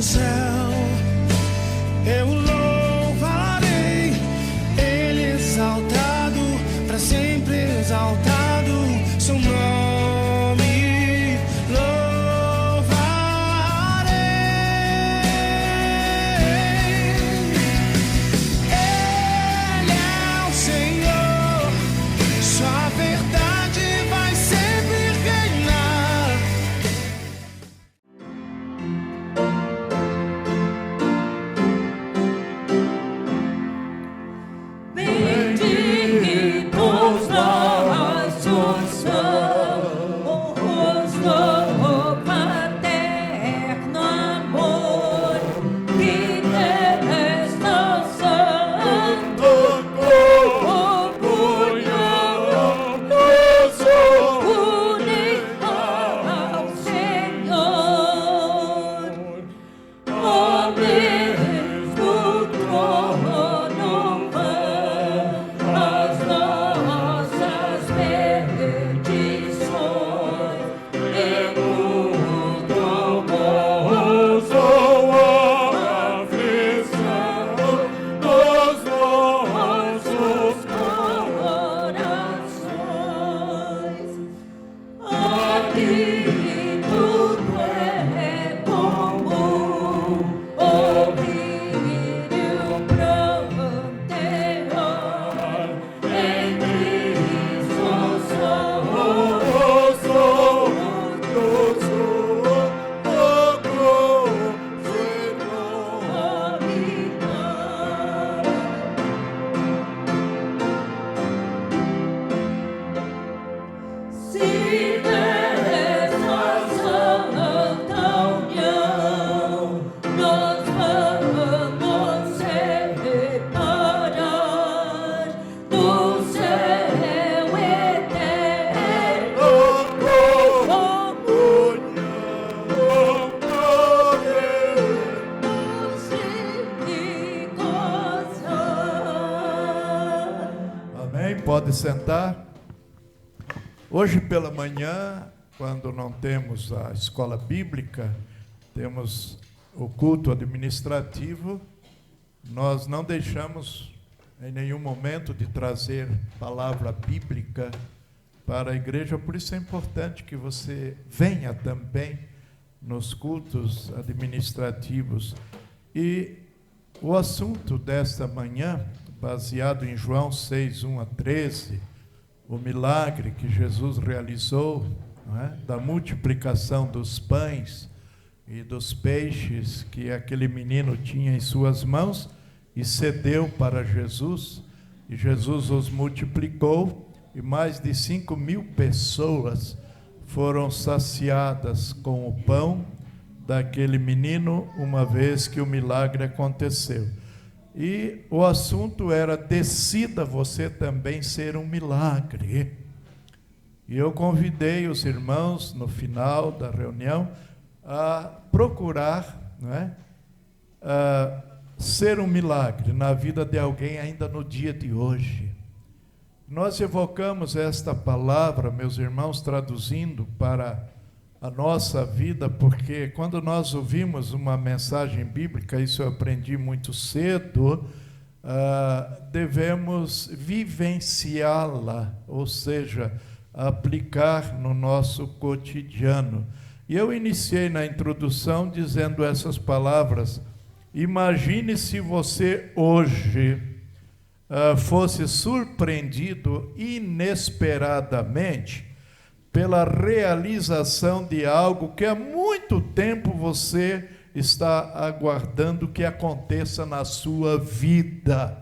céu. Eu louvarei, Ele exaltado, para sempre exaltado, seu nome louvarei. Ele é o Senhor, sua verdade vai sempre reinar. Benditos nossos sãos, no paterno amor, que destas santo comunhão nos une ao Senhor, ao mesmo trono vão as nossas petições, e muito gozo aflição dos nossos corações. Aqui tudo é comum, ouvir o protetor, em Cristo somos todos se nessa santa união nós vamos separar do céu eterno comunhão, gozar. Amém? Pode sentar. Hoje pela manhã, quando não temos a escola bíblica, temos o culto administrativo, nós não deixamos em nenhum momento de trazer palavra bíblica para a igreja, por isso é importante que você venha também nos cultos administrativos. E o assunto desta manhã, baseado em João 6, 1 a 13, o milagre que Jesus realizou, não é? Da multiplicação dos pães e dos peixes que aquele menino tinha em suas mãos e cedeu para Jesus, e Jesus os multiplicou, e mais de 5.000 pessoas foram saciadas com o pão daquele menino, uma vez que o milagre aconteceu. E o assunto era: decida você também ser um milagre. E eu convidei os irmãos, no final da reunião, a procurar, não é? Ser um milagre na vida de alguém ainda no dia de hoje. Nós evocamos esta palavra, meus irmãos, traduzindo para a nossa vida, porque quando nós ouvimos uma mensagem bíblica, isso eu aprendi muito cedo, devemos vivenciá-la, ou seja, aplicar no nosso cotidiano. E eu iniciei na introdução dizendo essas palavras: imagine se você hoje fosse surpreendido inesperadamente pela realização de algo que há muito tempo você está aguardando que aconteça na sua vida.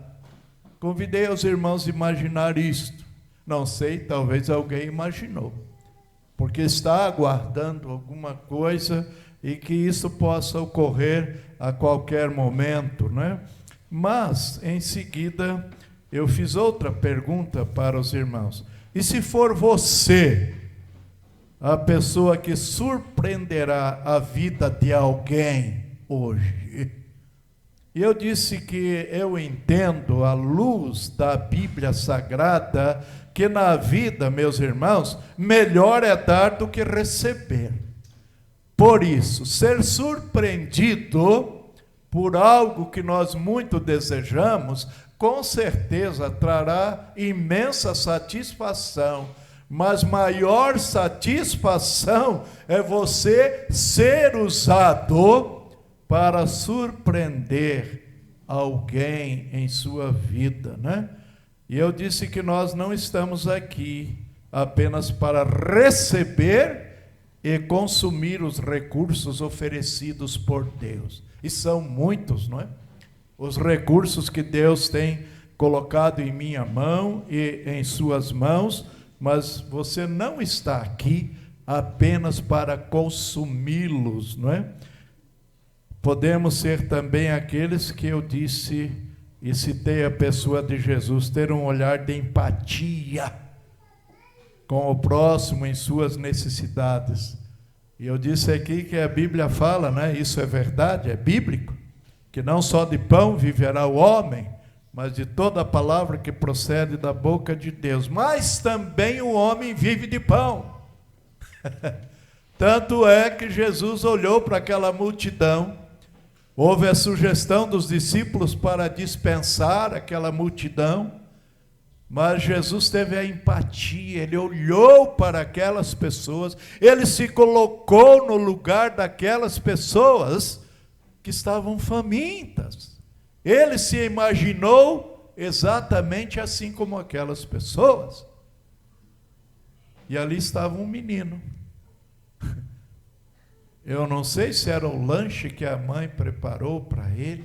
Convidei os irmãos a imaginar isto. Não sei, talvez alguém imaginou, porque está aguardando alguma coisa e que isso possa ocorrer a qualquer momento, né? Mas, em seguida, eu fiz outra pergunta para os irmãos: e se for você a pessoa que surpreenderá a vida de alguém hoje? E eu disse que eu entendo, à luz da Bíblia Sagrada, que na vida, meus irmãos, melhor é dar do que receber. Por isso, ser surpreendido por algo que nós muito desejamos, com certeza trará imensa satisfação. Mas maior satisfação é você ser usado para surpreender alguém em sua vida, né? E eu disse que nós não estamos aqui apenas para receber e consumir os recursos oferecidos por Deus. E são muitos, não é? Os recursos que Deus tem colocado em minha mão e em suas mãos, mas você não está aqui apenas para consumi-los, não é? Podemos ser também aqueles que eu disse e citei a pessoa de Jesus, ter um olhar de empatia com o próximo em suas necessidades. E eu disse aqui que a Bíblia fala, né? Isso é verdade, é bíblico, que não só de pão viverá o homem, mas de toda a palavra que procede da boca de Deus. Mas também o homem vive de pão. Tanto é que Jesus olhou para aquela multidão, houve a sugestão dos discípulos para dispensar aquela multidão, mas Jesus teve a empatia, ele olhou para aquelas pessoas, ele se colocou no lugar daquelas pessoas que estavam famintas. Ele se imaginou exatamente assim como aquelas pessoas. E ali estava um menino. Eu não sei se era o lanche que a mãe preparou para ele,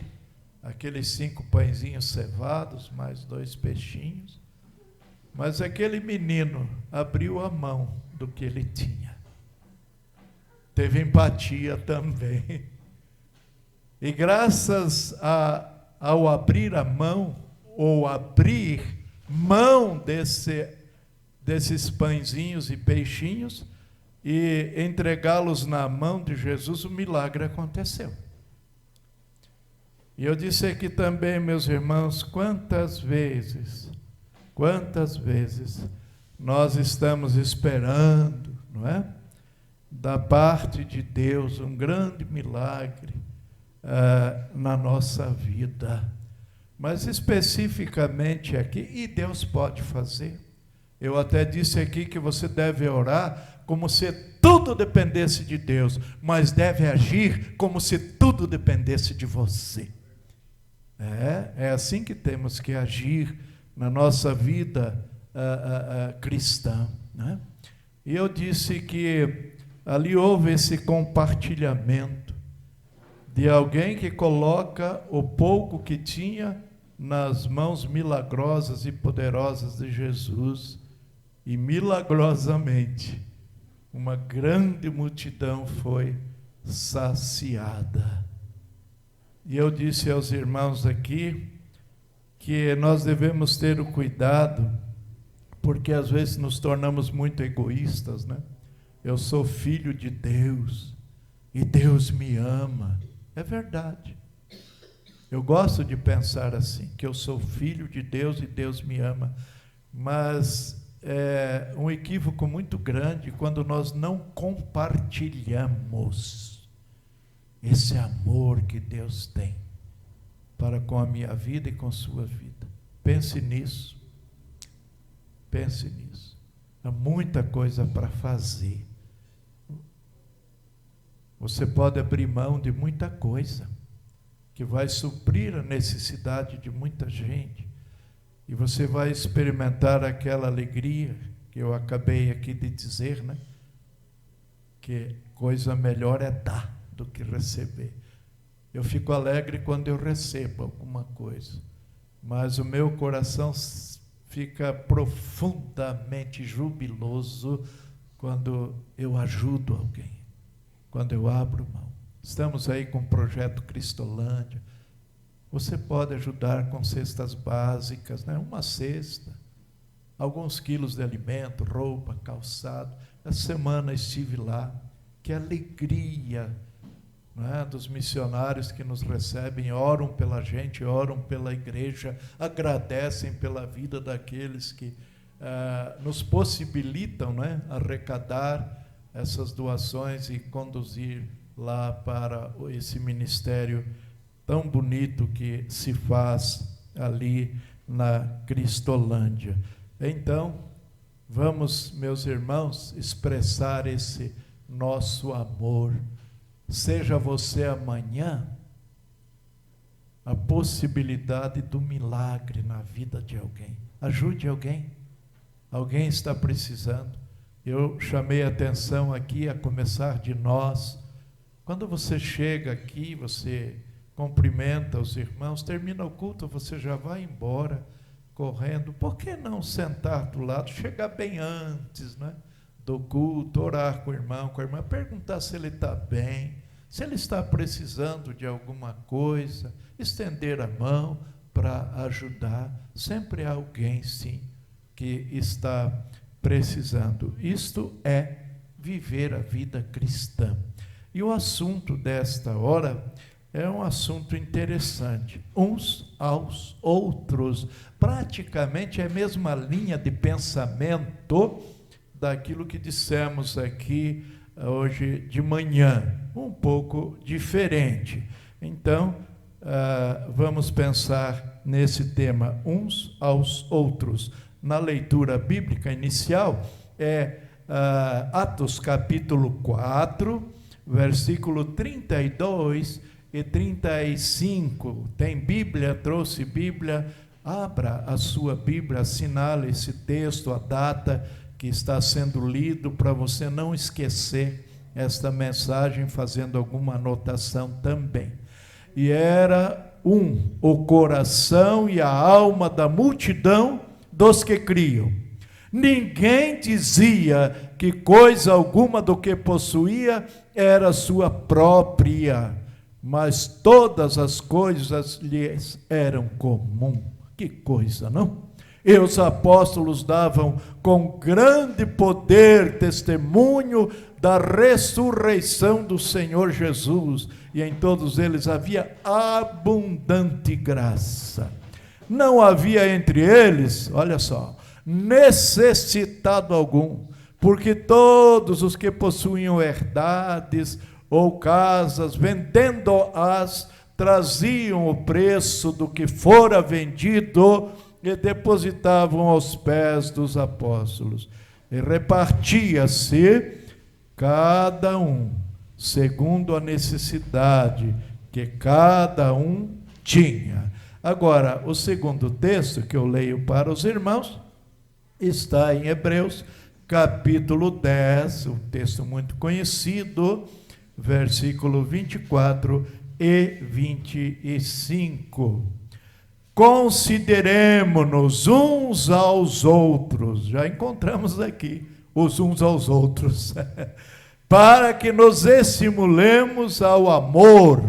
aqueles 5 pãezinhos cevados, mais 2 peixinhos. Mas aquele menino abriu a mão do que ele tinha. Teve empatia também. E graças ao abrir a mão, ou abrir mão desses pãezinhos e peixinhos, e entregá-los na mão de Jesus, o milagre aconteceu. E eu disse aqui também, meus irmãos, quantas vezes nós estamos esperando, não é? Da parte de Deus, um grande milagre na nossa vida. Mas especificamente aqui, e Deus pode fazer. Eu até disse aqui que você deve orar como se tudo dependesse de Deus, mas deve agir como se tudo dependesse de você. É assim que temos que agir na nossa vida cristã, né? E eu disse que ali houve esse compartilhamento de alguém que coloca o pouco que tinha nas mãos milagrosas e poderosas de Jesus, e milagrosamente uma grande multidão foi saciada. E eu disse aos irmãos aqui que nós devemos ter o cuidado, porque às vezes nos tornamos muito egoístas, né? Eu sou filho de Deus e Deus me ama. É verdade. Eu gosto de pensar assim, que eu sou filho de Deus e Deus me ama. Mas é um equívoco muito grande quando nós não compartilhamos esse amor que Deus tem para com a minha vida e com a sua vida. Pense nisso. Pense nisso. Há muita coisa para fazer. Você pode abrir mão de muita coisa que vai suprir a necessidade de muita gente. E você vai experimentar aquela alegria que eu acabei aqui de dizer, né? Que coisa melhor é dar do que receber. Eu fico alegre quando eu recebo alguma coisa, mas o meu coração fica profundamente jubiloso quando eu ajudo alguém, quando eu abro mão. Estamos aí com o projeto Cristolândia. Você pode ajudar com cestas básicas, né? Uma cesta, alguns quilos de alimento, roupa, calçado. Essa semana estive lá. Que alegria, né, dos missionários que nos recebem, oram pela gente, oram pela igreja, agradecem pela vida daqueles que nos possibilitam, né, arrecadar essas doações e conduzir lá para esse ministério tão bonito que se faz ali na Cristolândia. Então, vamos, meus irmãos, expressar esse nosso amor. Seja você amanhã a possibilidade do milagre na vida de alguém. Ajude alguém. Alguém está precisando. Eu chamei a atenção aqui, a começar de nós. Quando você chega aqui, você cumprimenta os irmãos, termina o culto, você já vai embora correndo. Por que não sentar do lado, chegar bem antes, né, do culto, orar com o irmão, com a irmã, perguntar se ele está bem, se ele está precisando de alguma coisa, estender a mão para ajudar. Sempre há alguém, sim, que está precisando. Isto é viver a vida cristã. E o assunto desta hora é um assunto interessante. Uns aos outros. Praticamente é a mesma linha de pensamento daquilo que dissemos aqui hoje de manhã. Um pouco diferente. Então, vamos pensar nesse tema, uns aos outros. Na leitura bíblica inicial, Atos capítulo 4, versículo 32 e 35. Tem Bíblia? Trouxe Bíblia? Abra a sua Bíblia, assinale esse texto, a data que está sendo lido, para você não esquecer esta mensagem, fazendo alguma anotação também. E era o coração e a alma da multidão dos que criam. Ninguém dizia que coisa alguma do que possuía era sua própria, mas todas as coisas lhes eram comum. Que coisa, não? E os apóstolos davam com grande poder testemunho da ressurreição do Senhor Jesus, e em todos eles havia abundante graça. Não havia entre eles, olha só, necessitado algum, porque todos os que possuíam herdades ou casas, vendendo-as, traziam o preço do que fora vendido e depositavam aos pés dos apóstolos. E repartia-se cada um segundo a necessidade que cada um tinha. Agora, o segundo texto que eu leio para os irmãos está em Hebreus, capítulo 10, um texto muito conhecido, versículo 24 e 25. Consideremo-nos uns aos outros, já encontramos aqui os uns aos outros, para que nos estimulemos ao amor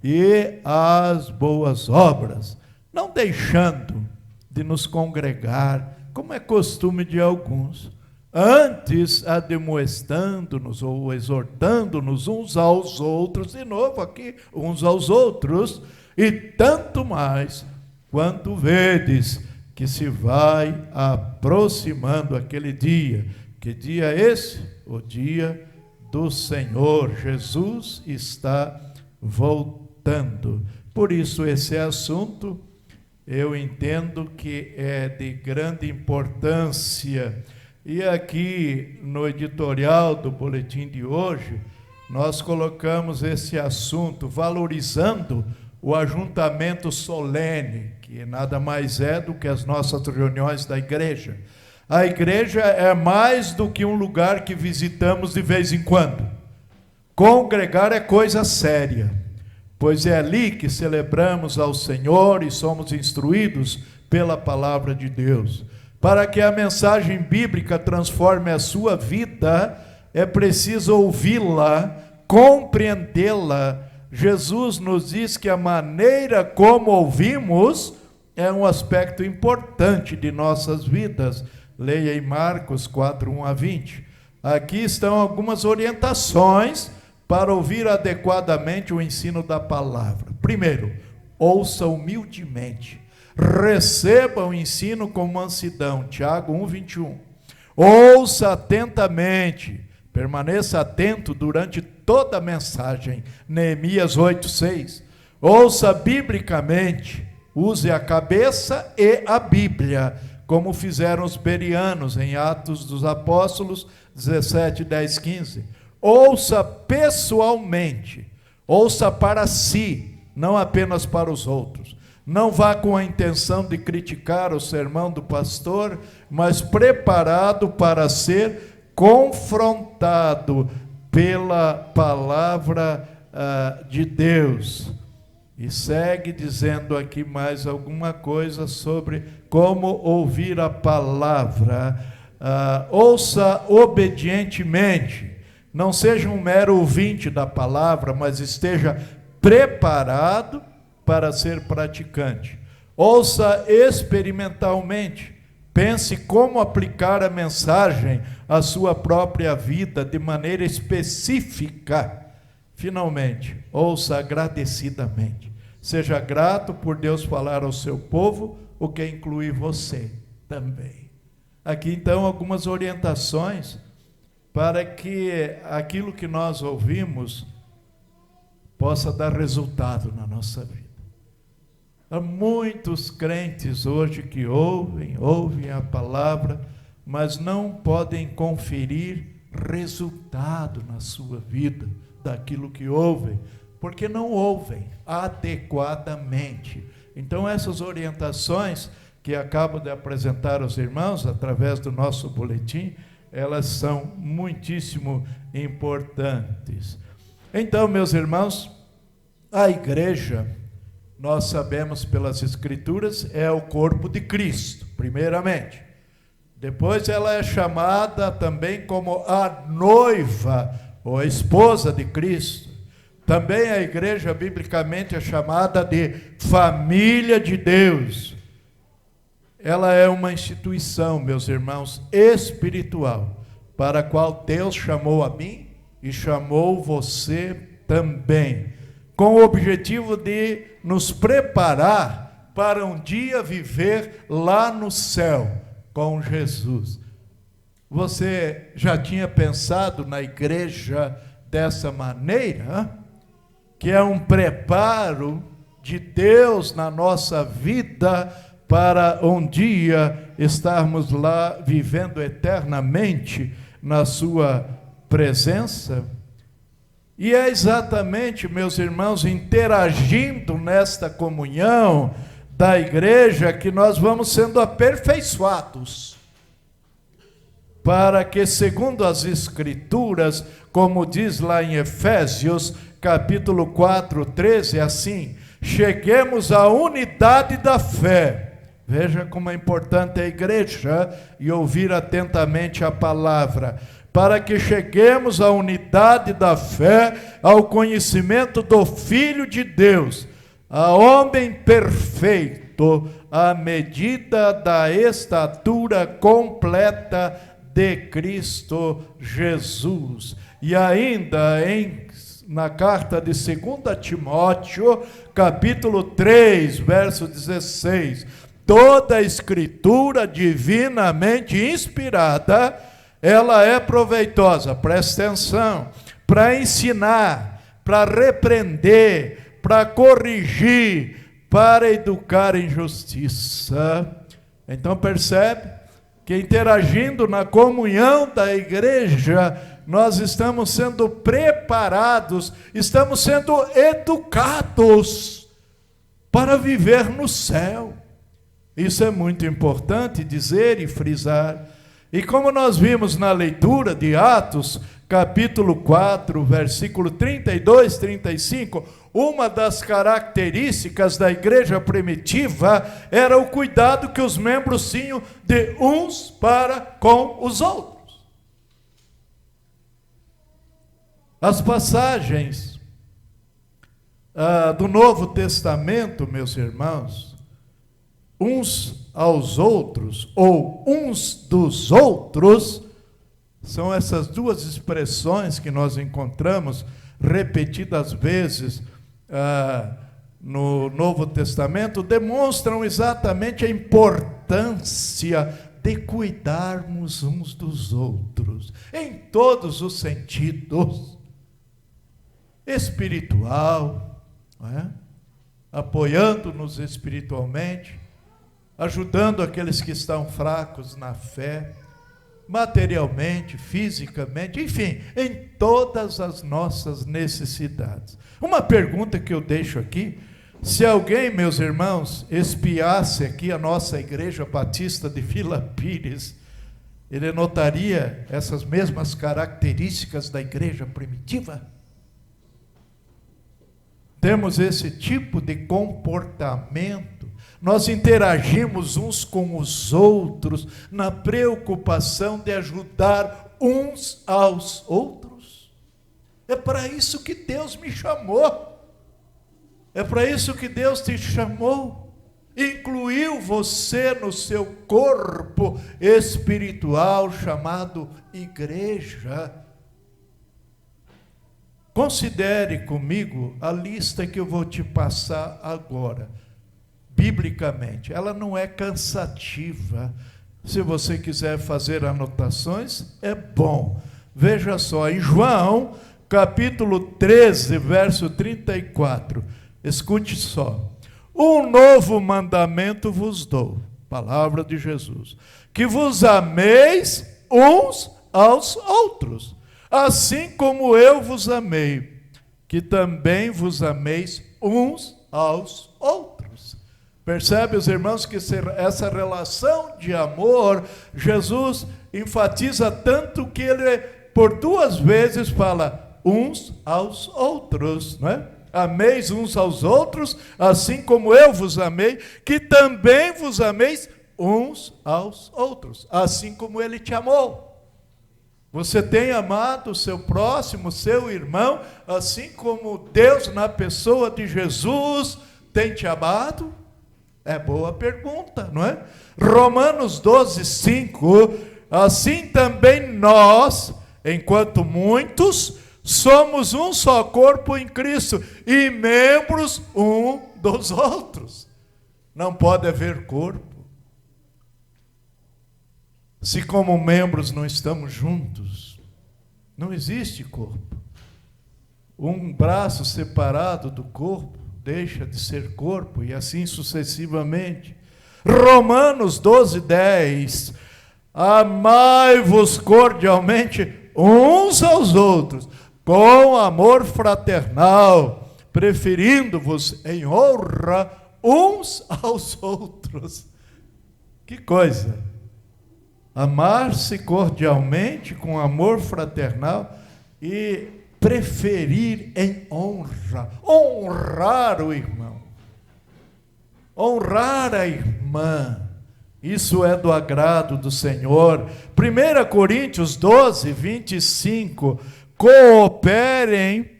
e às boas obras, não deixando de nos congregar, como é costume de alguns, antes admoestando-nos ou exortando-nos uns aos outros, de novo aqui, uns aos outros, e tanto mais, quanto vedes que se vai aproximando aquele dia. Que dia é esse? O dia do Senhor. Jesus está voltando. Por isso, esse assunto, eu entendo que é de grande importância. E aqui no editorial do boletim de hoje, nós colocamos esse assunto valorizando o ajuntamento solene, que nada mais é do que as nossas reuniões da igreja. A igreja é mais do que um lugar que visitamos de vez em quando. Congregar é coisa séria, pois é ali que celebramos ao Senhor e somos instruídos pela palavra de Deus. Para que a mensagem bíblica transforme a sua vida, é preciso ouvi-la, compreendê-la. Jesus nos diz que a maneira como ouvimos é um aspecto importante de nossas vidas. Leia em Marcos 4, 1 a 20. Aqui estão algumas orientações para ouvir adequadamente o ensino da palavra. Primeiro, ouça humildemente. Receba o ensino com mansidão. Tiago 1, 21. Ouça atentamente. Permaneça atento durante toda a mensagem. Neemias 8:6. Ouça biblicamente, use a cabeça e a Bíblia, como fizeram os bereanos em Atos dos Apóstolos 17, 10, 15. Ouça pessoalmente, ouça para si, não apenas para os outros. Não vá com a intenção de criticar o sermão do pastor, mas preparado para ser confrontado pela palavra de Deus. E segue dizendo aqui mais alguma coisa sobre como ouvir a palavra. Ouça obedientemente. Não seja um mero ouvinte da palavra, mas esteja preparado para ser praticante. Ouça experimentalmente. Pense como aplicar a mensagem à sua própria vida de maneira específica. Finalmente, ouça agradecidamente. Seja grato por Deus falar ao seu povo, o que inclui você também. Aqui então algumas orientações para que aquilo que nós ouvimos possa dar resultado na nossa vida. Há muitos crentes hoje que ouvem a palavra, mas não podem conferir resultado na sua vida daquilo que ouvem, porque não ouvem adequadamente. Então essas orientações que acabo de apresentar aos irmãos através do nosso boletim, elas são muitíssimo importantes. Então, meus irmãos, a igreja, nós sabemos pelas Escrituras, é o corpo de Cristo, primeiramente. Depois ela é chamada também como a noiva, ou a esposa de Cristo. Também a igreja, biblicamente, é chamada de família de Deus. Ela é uma instituição, meus irmãos, espiritual, para a qual Deus chamou a mim e chamou você também, com o objetivo de nos preparar para um dia viver lá no céu com Jesus. Você já tinha pensado na igreja dessa maneira? Que é um preparo de Deus na nossa vida para um dia estarmos lá vivendo eternamente na sua presença? E é exatamente, meus irmãos, interagindo nesta comunhão da igreja que nós vamos sendo aperfeiçoados, para que, segundo as Escrituras, como diz lá em Efésios, capítulo 4, 13, assim, cheguemos à unidade da fé. Veja como é importante a igreja e ouvir atentamente a palavra. Para que cheguemos à unidade da fé, ao conhecimento do Filho de Deus, a homem perfeito, à medida da estatura completa de Cristo Jesus. E ainda na carta de 2 Timóteo, capítulo 3, verso 16, toda a escritura divinamente inspirada, ela é proveitosa, presta atenção, para ensinar, para repreender, para corrigir, para educar em justiça. Então percebe que interagindo na comunhão da igreja, nós estamos sendo preparados, estamos sendo educados para viver no céu. Isso é muito importante dizer e frisar. E como nós vimos na leitura de Atos, capítulo 4, versículo 32, 35, uma das características da igreja primitiva era o cuidado que os membros tinham de uns para com os outros. As passagens do Novo Testamento, meus irmãos, uns aos outros, ou uns dos outros, são essas duas expressões que nós encontramos repetidas vezes no Novo Testamento, demonstram exatamente a importância de cuidarmos uns dos outros, em todos os sentidos, espiritual, não é? Apoiando-nos espiritualmente, ajudando aqueles que estão fracos na fé, materialmente, fisicamente, enfim, em todas as nossas necessidades. Uma pergunta que eu deixo aqui: se alguém, meus irmãos, espiasse aqui a nossa Igreja Batista de Vila Pires, ele notaria essas mesmas características da igreja primitiva? Temos esse tipo de comportamento, nós interagimos uns com os outros na preocupação de ajudar uns aos outros. É para isso que Deus me chamou. É para isso que Deus te chamou. Incluiu você no seu corpo espiritual chamado igreja. Considere comigo a lista que eu vou te passar agora, biblicamente. Ela não é cansativa. Se você quiser fazer anotações, é bom. Veja só, em João, capítulo 13, verso 34. Escute só. Um novo mandamento vos dou, palavra de Jesus, que vos ameis uns aos outros, assim como eu vos amei, que também vos ameis uns aos outros. Percebe, os irmãos, que essa relação de amor, Jesus enfatiza tanto que ele, por 2 vezes, fala uns aos outros, não é? Ameis uns aos outros, assim como eu vos amei, que também vos ameis uns aos outros, assim como ele te amou. Você tem amado o seu próximo, seu irmão, assim como Deus, na pessoa de Jesus, tem te amado? É boa pergunta, não é? Romanos 12, 5, assim também nós, enquanto muitos, somos um só corpo em Cristo e membros um dos outros. Não pode haver corpo se como membros não estamos juntos. Não existe corpo. Um braço separado do corpo deixa de ser corpo, e assim sucessivamente. Romanos 12, 10. Amai-vos cordialmente uns aos outros, com amor fraternal, preferindo-vos em honra uns aos outros. Que coisa! Amar-se cordialmente, com amor fraternal, e preferir em honra. Honrar o irmão. Honrar a irmã. Isso é do agrado do Senhor. 1 Coríntios 12, 25. Cooperem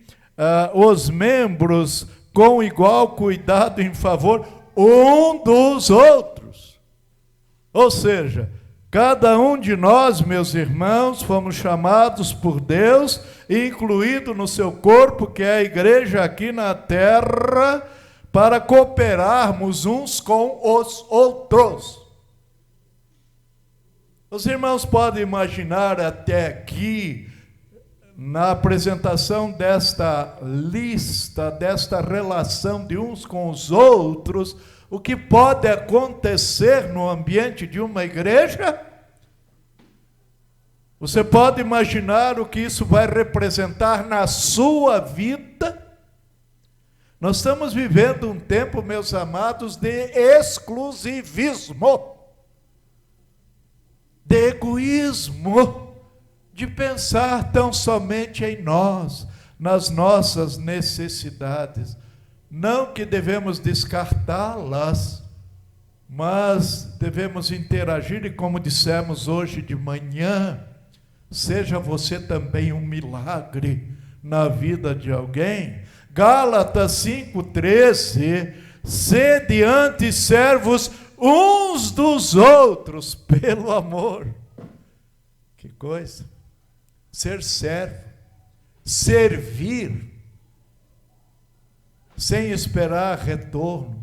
os membros com igual cuidado em favor um dos outros. Ou seja, cada um de nós, meus irmãos, fomos chamados por Deus, incluído no seu corpo, que é a igreja aqui na terra, para cooperarmos uns com os outros. Os irmãos podem imaginar até aqui, na apresentação desta lista, desta relação de uns com os outros, o que pode acontecer no ambiente de uma igreja? Você pode imaginar o que isso vai representar na sua vida? Nós estamos vivendo um tempo, meus amados, de exclusivismo, de egoísmo, de pensar tão somente em nós, nas nossas necessidades. Não que devemos descartá-las, mas devemos interagir, e como dissemos hoje de manhã, seja você também um milagre na vida de alguém. Gálatas 5,13, sede antes servos uns dos outros, pelo amor. Que coisa! Ser servo, servir, sem esperar retorno.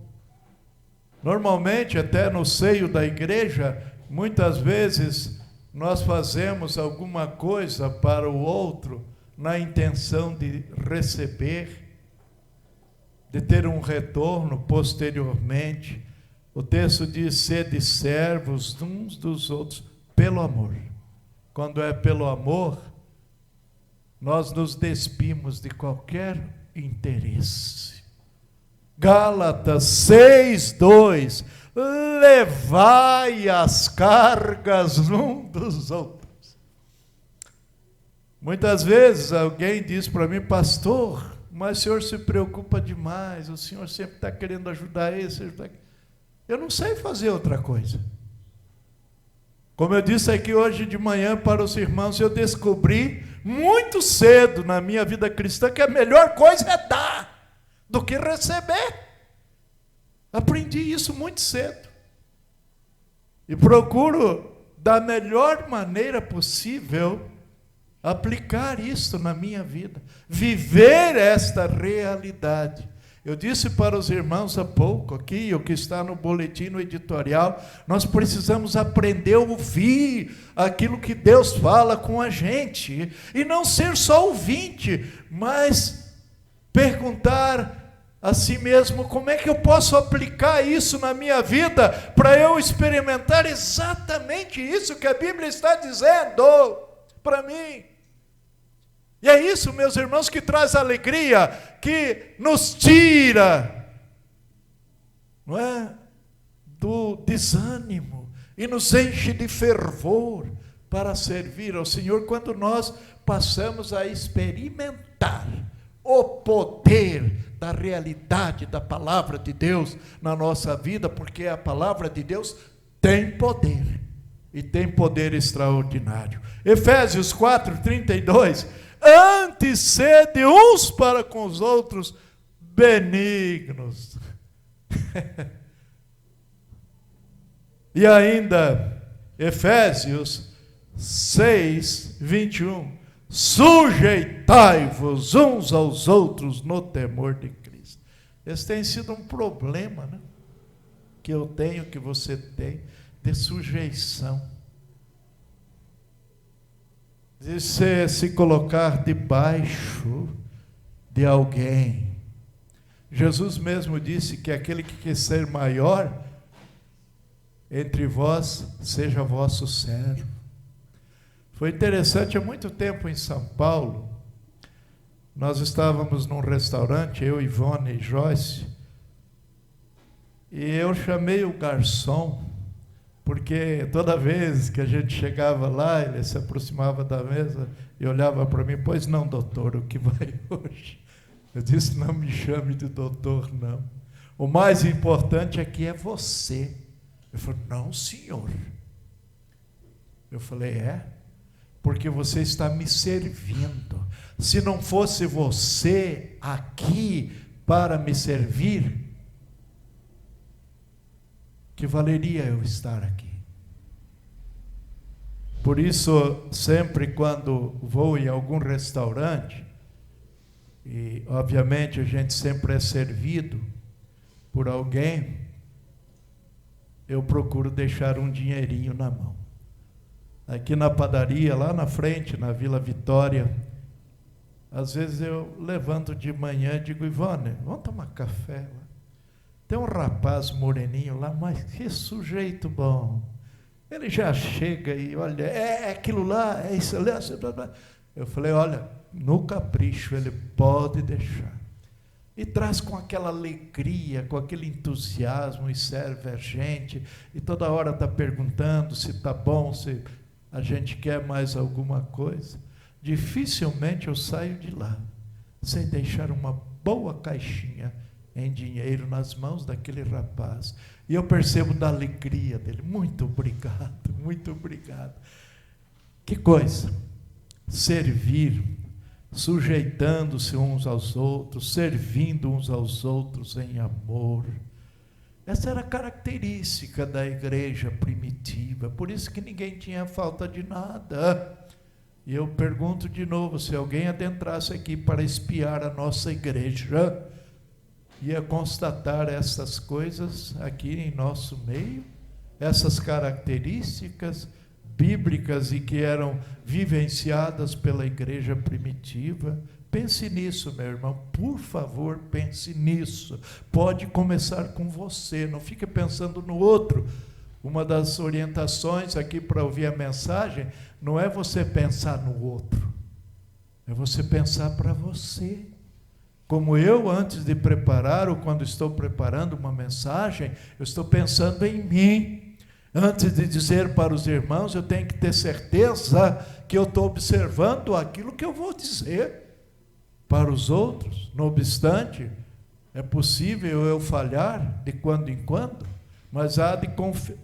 Normalmente, até no seio da igreja, Muitas vezes nós fazemos alguma coisa para o outro na intenção de receber, de ter um retorno posteriormente. O texto diz: sede servos uns dos outros pelo amor. Quando é pelo amor, nós nos despimos de qualquer interesse. Gálatas 6:2: levai as cargas um dos outros. Muitas vezes alguém diz para mim: pastor, mas o senhor se preocupa demais, o senhor sempre está querendo ajudar esse. Eu não sei fazer outra coisa. Como eu disse aqui hoje de manhã para os irmãos, eu descobri muito cedo na minha vida cristã que a melhor coisa é dar do que receber. Aprendi isso muito cedo. E procuro, da melhor maneira possível, aplicar isso na minha vida. Viver esta realidade. Eu disse para os irmãos há pouco aqui, o que está no boletim, no editorial, nós precisamos aprender a ouvir aquilo que Deus fala com a gente. E não ser só ouvinte, mas perguntar a si mesmo: como é que eu posso aplicar isso na minha vida para eu experimentar exatamente isso que a Bíblia está dizendo para mim? E é isso, meus irmãos, que traz alegria, que nos tira, não é, do desânimo e nos enche de fervor para servir ao Senhor, quando nós passamos a experimentar o poder da realidade da palavra de Deus na nossa vida, porque a palavra de Deus tem poder, e tem poder extraordinário. Efésios 4:32: antes sede uns para com os outros benignos. E ainda, Efésios 6:21: sujeitai-vos uns aos outros no temor de Cristo. Esse tem sido um problema, né? Que eu tenho, que você tem, de sujeição. De se colocar debaixo de alguém. Jesus mesmo disse que aquele que quer ser maior entre vós, seja vosso servo. Foi interessante, há muito tempo em São Paulo, nós estávamos num restaurante, eu, Ivone e Joyce, e eu chamei o garçom, porque toda vez que a gente chegava lá, ele se aproximava da mesa e olhava para mim: pois não, doutor, o que vai hoje? Eu disse: não me chame de doutor, não. O mais importante aqui é você. Ele falou: não, senhor. Eu falei: é? Porque você está me servindo. Se não fosse você aqui para me servir, que valeria eu estar aqui? Por isso, sempre quando vou em algum restaurante, e obviamente a gente sempre é servido por alguém, eu procuro deixar um dinheirinho na mão. Aqui na padaria, lá na frente, na Vila Vitória, às vezes eu levanto de manhã e digo: Ivone, vamos tomar café lá. Tem um rapaz moreninho lá, mas que sujeito bom. Ele já chega e olha: é aquilo lá, é isso lá. Eu falei: olha, no capricho, ele pode deixar. E traz com aquela alegria, com aquele entusiasmo, e serve a gente, e toda hora está perguntando se está bom, se a gente quer mais alguma coisa. Dificilmente eu saio de lá sem deixar uma boa caixinha em dinheiro nas mãos daquele rapaz. E eu percebo da alegria dele: muito obrigado, muito obrigado. Que coisa! Servir, sujeitando-se uns aos outros, servindo uns aos outros em amor. Essa era a característica da igreja primitiva, por isso que ninguém tinha falta de nada. E eu pergunto de novo: se alguém adentrasse aqui para espiar a nossa igreja, ia constatar essas coisas aqui em nosso meio? essas características bíblicas e que eram vivenciadas pela igreja primitiva. Pense nisso, meu irmão, por favor, pense nisso. Pode começar com você, não fique pensando no outro. Uma das orientações aqui para ouvir a mensagem não é você pensar no outro, é você pensar para você. Como eu, antes de preparar ou quando estou preparando uma mensagem, eu estou pensando em mim. Antes de dizer para os irmãos, eu tenho que ter certeza que eu estou observando aquilo que eu vou dizer para os outros. Não obstante, é possível eu falhar de quando em quando, mas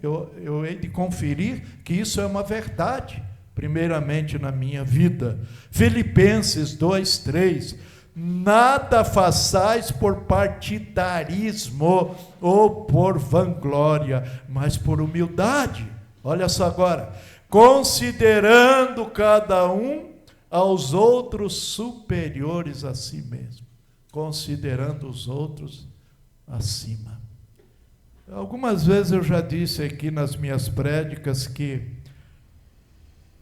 eu hei de conferir que isso é uma verdade, primeiramente na minha vida. Filipenses 2:3, nada façais por partidarismo ou por vanglória, mas por humildade. Olha só agora, considerando cada um aos outros superiores a si mesmo, considerando os outros acima. Algumas vezes eu já disse aqui nas minhas prédicas que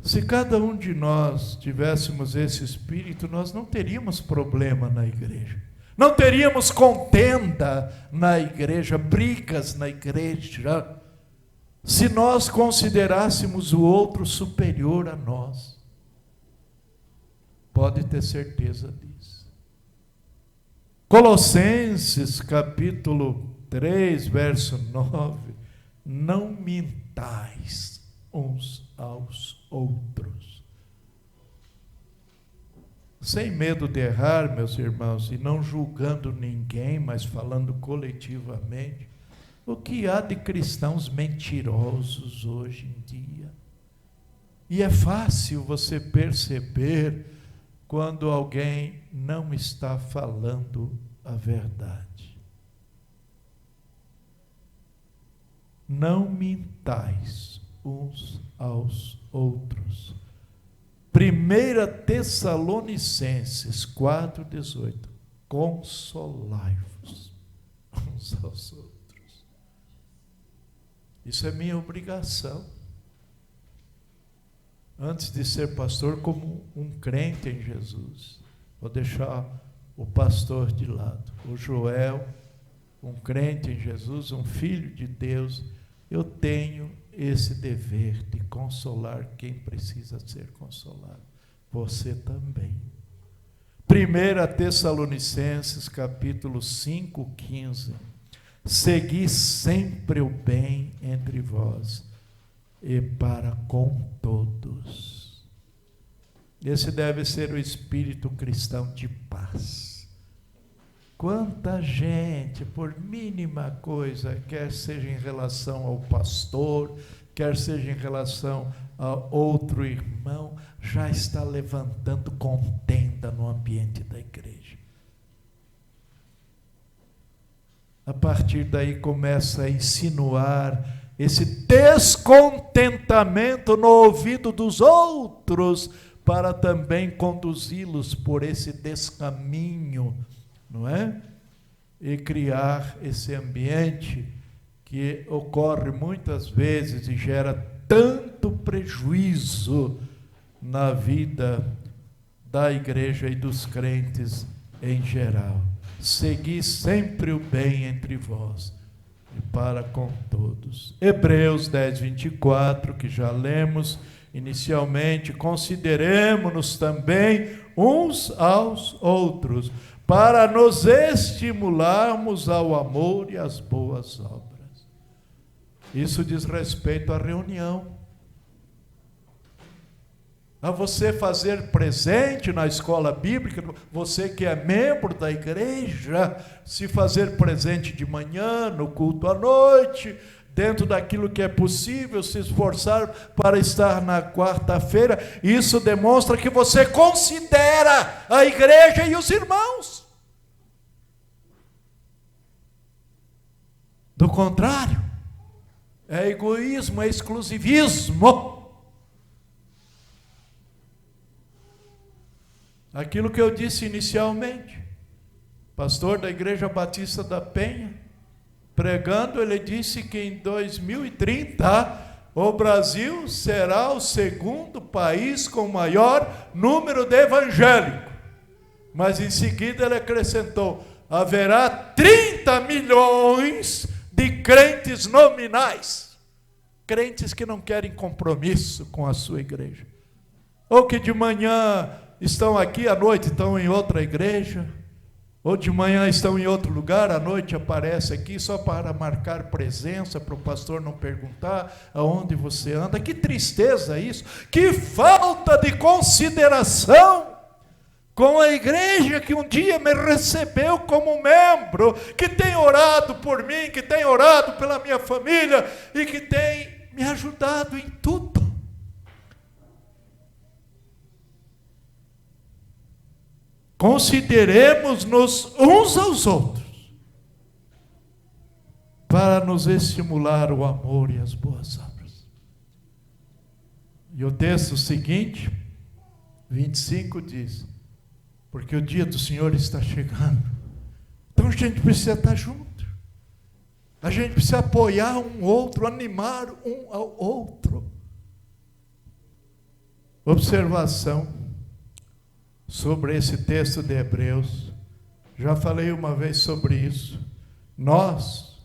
se cada um de nós tivéssemos esse espírito, nós não teríamos problema na igreja, não teríamos contenda na igreja, brigas na igreja, se nós considerássemos o outro superior a nós. Pode ter certeza disso. Colossenses capítulo 3, verso 9, não mintais uns aos outros. Sem medo de errar, meus irmãos, e não julgando ninguém, mas falando coletivamente, o que há de cristãos mentirosos hoje em dia? E é fácil você perceber quando alguém não está falando a verdade. Não mintais uns aos outros. 1 Tessalonicenses 4,18. Consolai-vos uns aos outros. Isso é minha obrigação. Antes de ser pastor, como um crente em Jesus. Vou deixar o pastor de lado. O Joel, um crente em Jesus, um filho de Deus, eu tenho esse dever de consolar quem precisa ser consolado. Você também. 1 Tessalonicenses capítulo 5:15. Segui sempre o bem entre vós e para com todos. Esse deve ser o espírito cristão de paz. Quanta gente, por mínima coisa, quer seja em relação ao pastor, quer seja em relação a outro irmão, já está levantando contenda no ambiente da igreja. A partir daí começa a insinuar esse descontentamento no ouvido dos outros, para também conduzi-los por esse descaminho, não é? E criar esse ambiente que ocorre muitas vezes e gera tanto prejuízo na vida da igreja e dos crentes em geral. Segui sempre o bem entre vós e para com todos. Hebreus 10:24, que já lemos inicialmente, consideremo-nos também uns aos outros, para nos estimularmos ao amor e às boas obras. Isso diz respeito à reunião. A você fazer presente na escola bíblica, você que é membro da igreja, se fazer presente de manhã, no culto à noite, dentro daquilo que é possível, se esforçar para estar na quarta-feira, isso demonstra que você considera a igreja e os irmãos. Do contrário, é egoísmo, é exclusivismo. Aquilo que eu disse inicialmente, pastor da Igreja Batista da Penha, pregando, ele disse que em 2030 o Brasil será o segundo país com maior número de evangélicos. Mas em seguida ele acrescentou: haverá 30 milhões de crentes nominais. Crentes que não querem compromisso com a sua igreja. Ou que de manhã estão aqui, à noite estão em outra igreja. Ou de manhã estão em outro lugar, à noite aparece aqui só para marcar presença, para o pastor não perguntar aonde você anda. Que tristeza isso, que falta de consideração com a igreja que um dia me recebeu como membro, que tem orado por mim, que tem orado pela minha família e que tem me ajudado em tudo. Consideremos-nos uns aos outros para nos estimular o amor e as boas obras. E o texto seguinte, 25, diz: porque o dia do Senhor está chegando. Então a gente precisa estar junto. A gente precisa apoiar um outro, animar um ao outro. Observação sobre esse texto de Hebreus. Já falei uma vez sobre isso. Nós,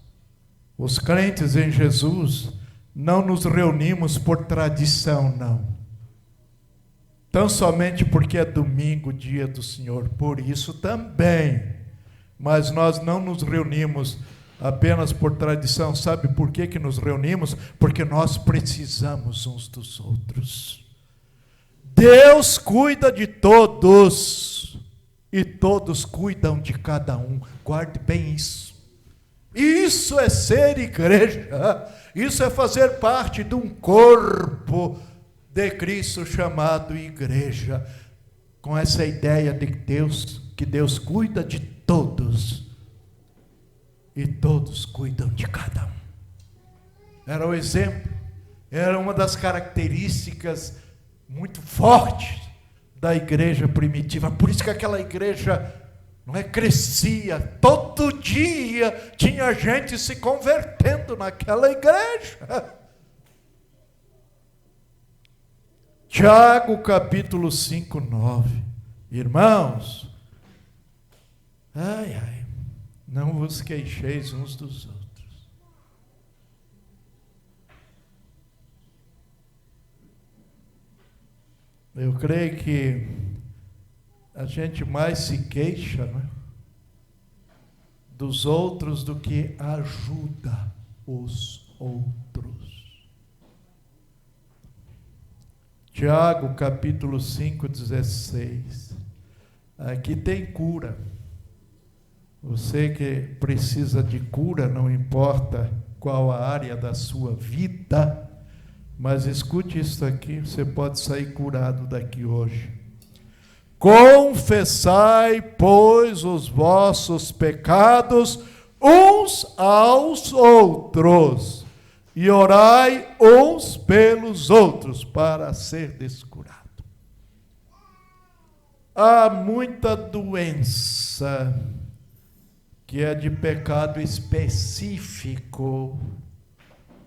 os crentes em Jesus, não nos reunimos por tradição, não. Tão somente porque é domingo, dia do Senhor, por isso também. Mas nós não nos reunimos apenas por tradição. Sabe por que nos reunimos? Porque nós precisamos uns dos outros. Deus cuida de todos, e todos cuidam de cada um. Guarde bem isso. Isso é ser igreja. Isso é fazer parte de um corpo de Cristo chamado igreja, com essa ideia de Deus, que Deus cuida de todos, e todos cuidam de cada um. Era o exemplo, era uma das características muito forte da igreja primitiva. Por isso que aquela igreja crescia, todo dia tinha gente se convertendo naquela igreja. Tiago capítulo 5, 9. Irmãos, não vos queixeis uns dos outros. Eu creio que a gente mais se queixa, dos outros do que ajuda os outros. Tiago, capítulo 5, 16. Aqui tem cura. Você que precisa de cura, não importa qual a área da sua vida, mas escute isso aqui, você pode sair curado daqui hoje. Confessai, pois, os vossos pecados uns aos outros, e orai uns pelos outros, para ser descurado. Há muita doença que é de pecado específico